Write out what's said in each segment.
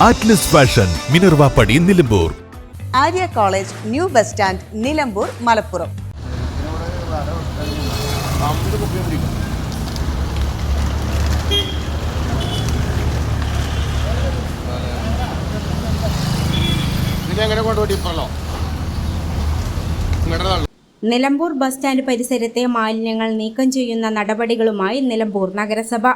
Atlas fashion, Minervappadi, Nilambur. Arya college, new bus stand, Nilambur, Malappuram. Nilambur bus stand പരിസരത്തെ മാലിന്യങ്ങൾ നീക്കം ചെയ്യുന്ന നടപടികളുമായി നിലമ്പൂർ നഗരസഭ.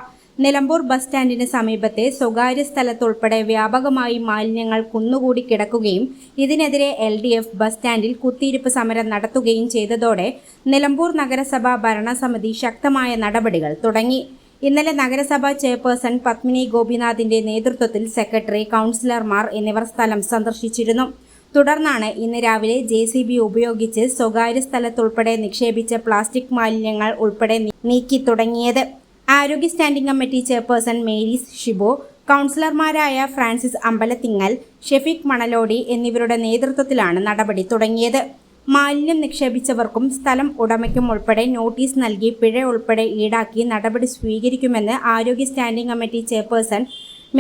നിലമ്പൂർ ബസ് സ്റ്റാൻഡിന് സമീപത്തെ സ്വകാര്യ സ്ഥലത്തുൾപ്പെടെ വ്യാപകമായി മാലിന്യങ്ങൾ കുന്നുകൂടി കിടക്കുകയും ഇതിനെതിരെ LDF ബസ് സ്റ്റാൻഡിൽ കുത്തിയിരിപ്പ് സമരം നടത്തുകയും ചെയ്തതോടെ നിലമ്പൂർ നഗരസഭ ഭരണസമിതി ശക്തമായ നടപടികൾ തുടങ്ങി. ഇന്നലെ നഗരസഭാ ചെയർപേഴ്സൺ പത്മിനി ഗോപിനാഥിന്റെ നേതൃത്വത്തിൽ സെക്രട്ടറി, കൗൺസിലർമാർ എന്നിവർ സ്ഥലം സന്ദർശിച്ചിരുന്നു. തുടർന്നാണ് ഇന്ന് രാവിലെ JCB ഉപയോഗിച്ച് സ്വകാര്യ സ്ഥലത്തുൾപ്പെടെ നിക്ഷേപിച്ച പ്ലാസ്റ്റിക് മാലിന്യങ്ങൾ ഉൾപ്പെടെ നീക്കി തുടങ്ങിയത്. ആരോഗ്യ standing committee chairperson Marys Shibo, കൗൺസിലർമാരായ ഫ്രാൻസിസ് അമ്പലത്തിങ്ങൽ, ഷെഫീഖ് മണലോടി എന്നിവരുടെ നേതൃത്വത്തിലാണ് നടപടി തുടങ്ങിയത്. മാലിന്യം നിക്ഷേപിച്ചവർക്കും സ്ഥലം ഉടമയ്ക്കും ഉൾപ്പെടെ നോട്ടീസ് നൽകി പിഴ ഉൾപ്പെടെ ഈടാക്കി നടപടി സ്വീകരിക്കുമെന്ന് ആരോഗ്യ standing committee chairperson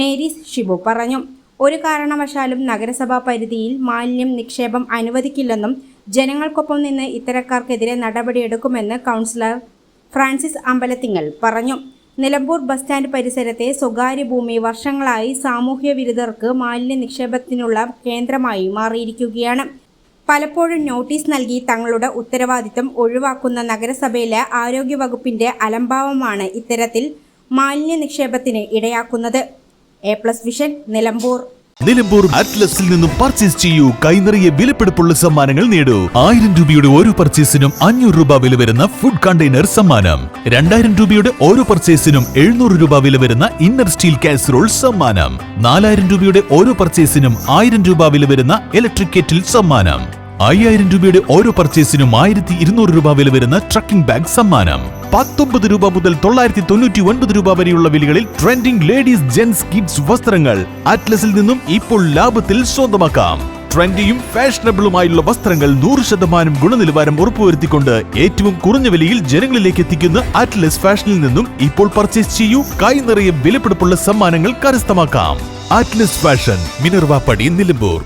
Mary's Shibu പറഞ്ഞു. ഒരു കാരണവശാലും നഗരസഭാ പരിധിയിൽ മാലിന്യം നിക്ഷേപം അനുവദിക്കില്ലെന്നും ജനങ്ങൾക്കൊപ്പം നിന്ന് ഇത്തരക്കാർക്കെതിരെ നടപടിയെടുക്കുമെന്ന് കൗൺസിലർ ഫ്രാൻസിസ് അമ്പലത്തിങ്ങൽ പറഞ്ഞു. നിലമ്പൂർ ബസ് സ്റ്റാൻഡ് പരിസരത്തെ സ്വകാര്യ ഭൂമി വർഷങ്ങളായി സാമൂഹ്യ വിരുദ്ധർക്ക് മാലിന്യ നിക്ഷേപത്തിനുള്ള കേന്ദ്രമായി മാറിയിരിക്കുകയാണ്. പലപ്പോഴും നോട്ടീസ് നൽകി തങ്ങളുടെ ഉത്തരവാദിത്തം ഒഴിവാക്കുന്ന നഗരസഭയിലെ ആരോഗ്യവകുപ്പിന്റെ അലംഭാവമാണ് ഇത്തരത്തിൽ മാലിന്യ നിക്ഷേപത്തിന് ഇടയാക്കുന്നത്. A+ vision, Nilambur. നിലമ്പൂർ ആറ്റ്ലസിൽ നിന്നും പർച്ചേസ് ചെയ്യൂ. കൈനിറയ വിലപിടിപ്പുള്ള സമ്മാനങ്ങൾ നേടൂ. 1000 രൂപയുടെ ഓരോ പർച്ചേസിനും 500 രൂപ വില വരുന്ന ഫുഡ് കണ്ടെയ്നർ സമ്മാനം. 2000 രൂപയുടെ ഓരോ പർച്ചേസിനും 700 രൂപ വില വരുന്ന ഇന്നർ സ്റ്റീൽ കാസറോൾ സമ്മാനം. 4000 രൂപയുടെ ഓരോ പർച്ചേസിനും 1000 രൂപ വില വരുന്ന ഇലക്ട്രിക് കെറ്റിൽ സമ്മാനം. 5000 രൂപയുടെ ഓരോ പർച്ചേസിനും 1200 രൂപ വില വരുന്ന ട്രക്കിംഗ് ബാഗ് സമ്മാനം. 19 രൂപ മുതൽ 999 രൂപ വരെയുള്ള വിലകളിൽ ട്രെൻഡിംഗ് ലേഡീസ്, ജെന്റ്സ്, കിഡ്സ് വസ്ത്രങ്ങൾ ആറ്റ്ലസിൽ നിന്നും ഇപ്പോൾ ലാഭത്തിൽ സ്വന്തമാക്കാം. ട്രെൻഡിയും ഫാഷനബിളുമായുള്ള വസ്ത്രങ്ങൾ 100% ഗുണനിലവാരം ഉറപ്പുവരുത്തിക്കൊണ്ട് ഏറ്റവും കുറഞ്ഞ വിലയിൽ ജനങ്ങളിലേക്ക് എത്തിക്കുന്ന ആറ്റ്ലസ് ഫാഷനിൽ നിന്നും ഇപ്പോൾ പർച്ചേസ് ചെയ്യൂ. കൈ നിറയെ വിലപിടിപ്പുള്ള സമ്മാനങ്ങൾ കരസ്ഥമാക്കാം. Atlas fashion, Minervappadi, Nilambur.